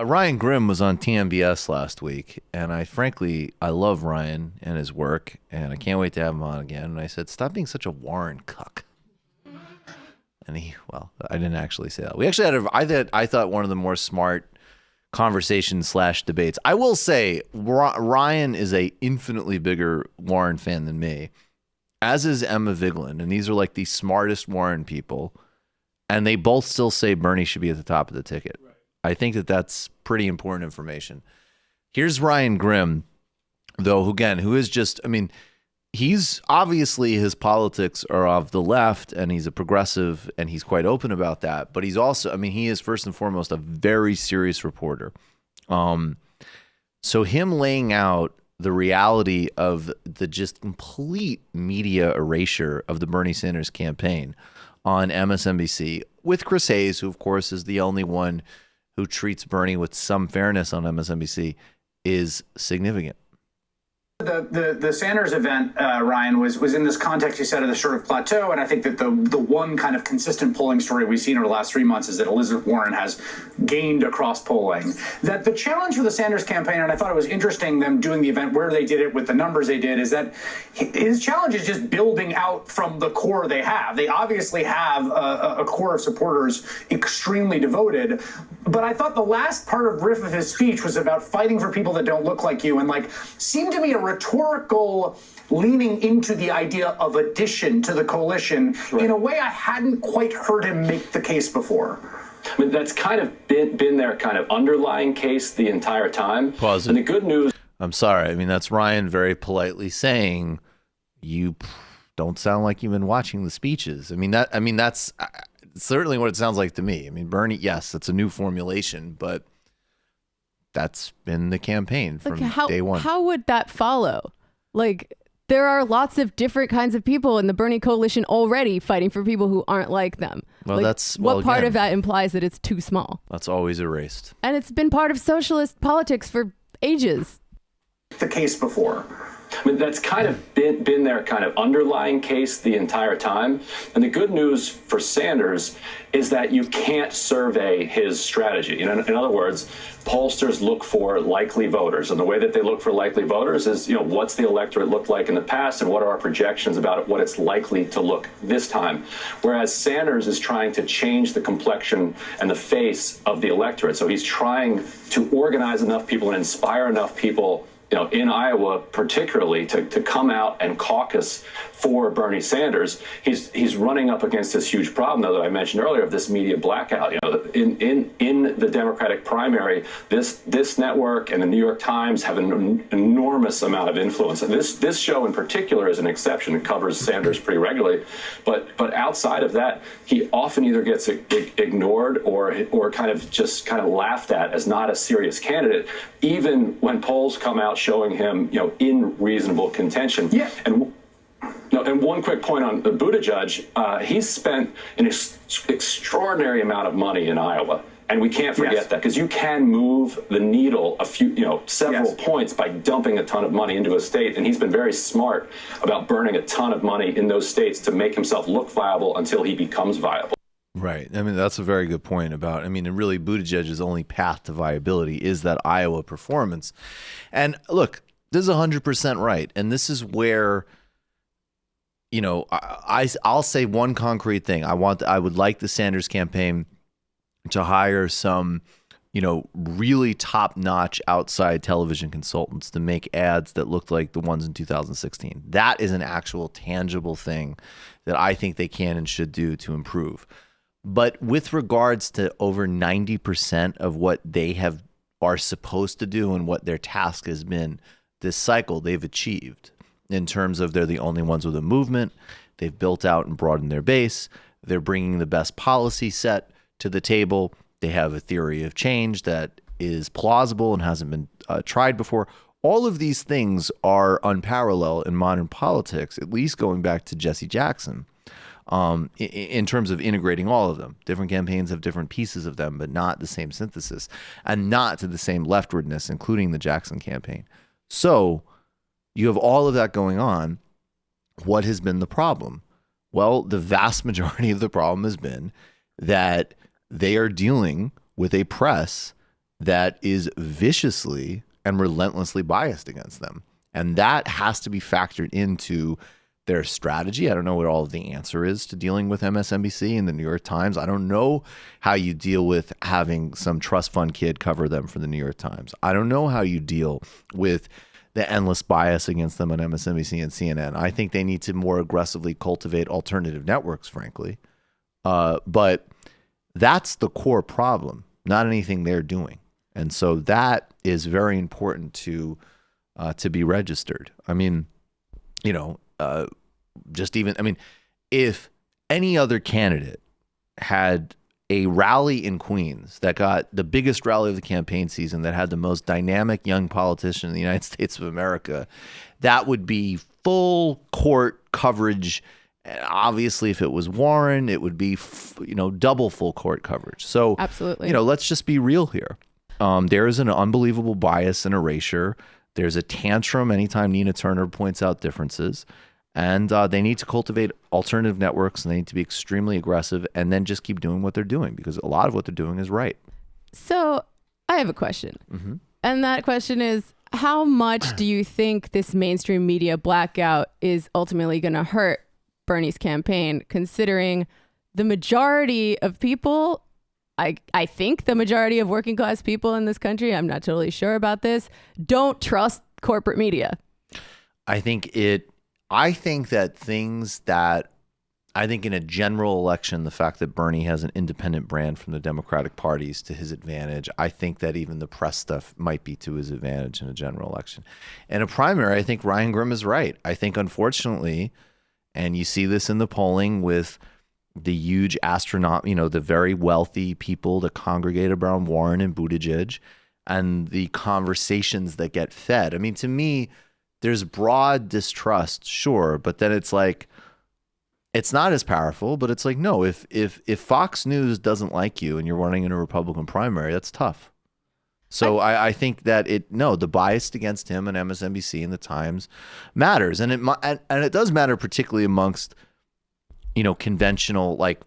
Ryan Grimm was on TMBS last week, and I love Ryan and his work, and I can't wait to have him on again. And I said, stop being such a Warren cuck. And I didn't actually say that. We actually I thought one of the more smart conversations / debates. I will say Ryan is a infinitely bigger Warren fan than me, as is Emma Vigeland, and these are like the smartest Warren people, and they both still say Bernie should be at the top of the ticket. Right. I think that's pretty important information. Here's Ryan Grimm, though, who is just, he's obviously, his politics are of the left, and he's a progressive, and he's quite open about that. But he's also, he is first and foremost a very serious reporter. So him laying out the reality of the just complete media erasure of the Bernie Sanders campaign on MSNBC with Chris Hayes, who of course is the only one who treats Bernie with some fairness on MSNBC, is significant. The Sanders event, Ryan, was in this context, you said, of the sort of plateau. And I think that the one kind of consistent polling story we've seen over the last 3 months is that Elizabeth Warren has gained across polling. That the challenge for the Sanders campaign, and I thought it was interesting them doing the event where they did it with the numbers they did, is that his challenge is just building out from the core they have. They obviously have a core of supporters extremely devoted. But I thought the last part of riff of his speech was about fighting for people that don't look like you, and seemed to me a rhetorical leaning into the idea of addition to the coalition in a way I hadn't quite heard him make the case before. That's kind of been their kind of underlying case the entire time. Pause. And the good news. I'm sorry. That's Ryan very politely saying, you don't sound like you've been watching the speeches. That's certainly what it sounds like to me. Bernie, yes, that's a new formulation, but that's been the campaign from day one. How would that follow? There are lots of different kinds of people in the Bernie coalition already fighting for people who aren't like them. Well, what part of that implies that it's too small? That's always erased. And it's been part of socialist politics for ages. The case before. That's kind of been their kind of underlying case the entire time. And the good news for Sanders is that you can't survey his strategy. In other words, pollsters look for likely voters. And the way that they look for likely voters is, what's the electorate looked like in the past and what are our projections about what it's likely to look this time? Whereas Sanders is trying to change the complexion and the face of the electorate. So he's trying to organize enough people and inspire enough people in Iowa particularly, to come out and caucus for Bernie Sanders. He's running up against this huge problem, though, that I mentioned earlier, of this media blackout. In the Democratic primary, this network and the New York Times have an enormous amount of influence. And this show in particular is an exception. It covers Sanders pretty regularly, but outside of that, he often either gets ignored or kind of laughed at as not a serious candidate, even when polls come out showing him, in reasonable contention. Yeah. And one quick point on the Buttigieg, he's spent an extraordinary amount of money in Iowa. And we can't forget that, because you can move the needle several points by dumping a ton of money into a state. And he's been very smart about burning a ton of money in those states to make himself look viable until he becomes viable. Right. That's a very good point about, and really Buttigieg's only path to viability is that Iowa performance. And look, this is 100% right. And this is where, I'll say one concrete thing. I would like the Sanders campaign to hire some, really top-notch outside television consultants to make ads that looked like the ones in 2016. That is an actual tangible thing that I think they can and should do to improve. But with regards to over 90% of what they are supposed to do and what their task has been this cycle, they've achieved in terms of they're the only ones with a movement. They've built out and broadened their base. They're bringing the best policy set to the table. They have a theory of change that is plausible and hasn't been tried before. All of these things are unparalleled in modern politics, at least going back to Jesse Jackson. In terms of integrating all of them. Different campaigns have different pieces of them, but not the same synthesis and not to the same leftwardness, including the Jackson campaign. So you have all of that going on. What has been the problem? Well, the vast majority of the problem has been that they are dealing with a press that is viciously and relentlessly biased against them. And that has to be factored into their strategy. I don't know what all of the answer is to dealing with MSNBC and the New York Times. I don't know how you deal with having some trust fund kid cover them for the New York Times. I don't know how you deal with the endless bias against them on MSNBC and CNN. I think they need to more aggressively cultivate alternative networks, frankly. But that's the core problem, not anything they're doing. And so that is very important to be registered. I mean, if any other candidate had a rally in Queens that got the biggest rally of the campaign season, that had the most dynamic young politician in the United States of America, that would be full court coverage. Obviously, if it was Warren, it would be, double full court coverage. So, absolutely, let's just be real here. There is an unbelievable bias and erasure. There's a tantrum anytime Nina Turner points out differences. And they need to cultivate alternative networks, and they need to be extremely aggressive, and then just keep doing what they're doing, because a lot of what they're doing is right. So I have a question. Mm-hmm. And that question is, how much do you think this mainstream media blackout is ultimately going to hurt Bernie's campaign, considering the majority of people, I think the majority of working class people in this country, I'm not totally sure about this, don't trust corporate media? I think in a general election, the fact that Bernie has an independent brand from the Democratic parties to his advantage, I think that even the press stuff might be to his advantage in a general election. In a primary, I think Ryan Grimm is right. I think, unfortunately, and you see this in the polling with the huge the very wealthy people that congregate around Warren and Buttigieg, and the conversations that get fed. I mean, to me, there's broad distrust, sure, but then it's like, it's not as powerful, but it's like, no, if Fox News doesn't like you and you're running in a Republican primary, that's tough. So I think that the bias against him and MSNBC and the Times matters. And it does matter, particularly amongst, conventional, like,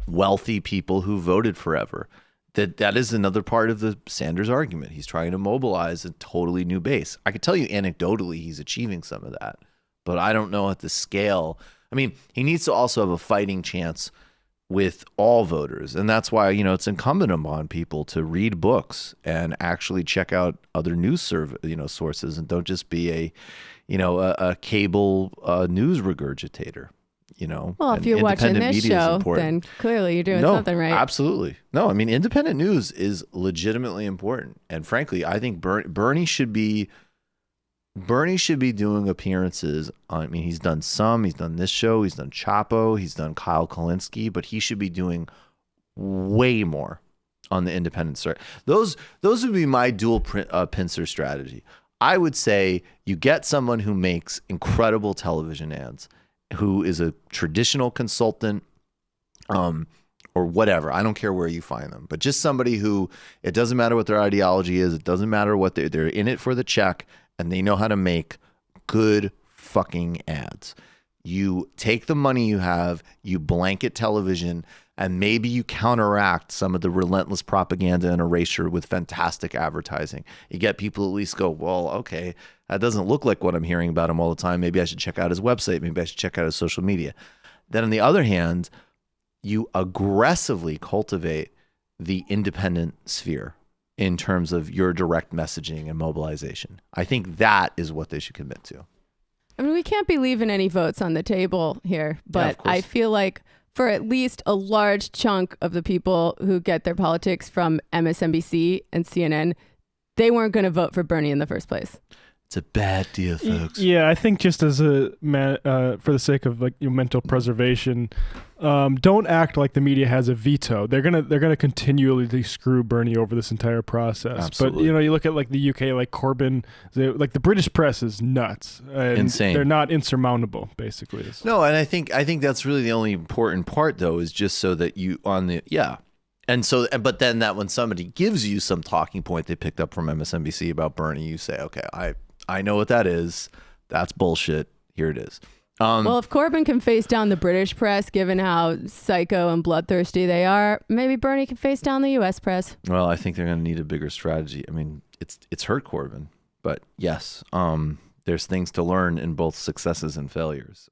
wealthy people who voted forever. That is another part of the Sanders argument. He's trying to mobilize a totally new base. I could tell you anecdotally he's achieving some of that, but I don't know at the scale. I mean, he needs to also have a fighting chance with all voters. And that's why, it's incumbent upon people to read books and actually check out other news sources, and don't just be a cable news regurgitator. Well, if you're watching this show, then clearly you're doing something right. Absolutely. No, I mean, independent news is legitimately important. And frankly, I think Bernie should be doing appearances. He's done this show, he's done Chapo, he's done Kyle Kulinski, but he should be doing way more on the independent side. Those would be my dual pincer strategy. I would say you get someone who makes incredible television ads, who is a traditional consultant, or whatever. I don't care where you find them, but just somebody who, it doesn't matter what their ideology is. It doesn't matter what they're in it for the check, and they know how to make good fucking ads. You take the money you have, you blanket television, and maybe you counteract some of the relentless propaganda and erasure with fantastic advertising. You get people at least go, well, okay, that doesn't look like what I'm hearing about him all the time. Maybe I should check out his website. Maybe I should check out his social media. Then on the other hand, you aggressively cultivate the independent sphere in terms of your direct messaging and mobilization. I think that is what they should commit to. I mean, we can't be leaving any votes on the table here, but I feel like for at least a large chunk of the people who get their politics from MSNBC and CNN, they weren't going to vote for Bernie in the first place. It's a bad deal, folks. Yeah, I think just as for the sake of mental preservation, don't act like the media has a veto. They're gonna continually screw Bernie over this entire process. Absolutely. But you look at the UK, like Corbyn, the British press is nuts. Insane. They're not insurmountable, basically. No, and I think that's really the only important part, though, is just so that you And so, but then that when somebody gives you some talking point they picked up from MSNBC about Bernie, you say, okay, I know what that is. That's bullshit. Here it is. Well, if Corbyn can face down the British press, given how psycho and bloodthirsty they are, maybe Bernie can face down the U.S. press. Well, I think they're going to need a bigger strategy. I mean, it's hurt Corbyn, but yes, there's things to learn in both successes and failures.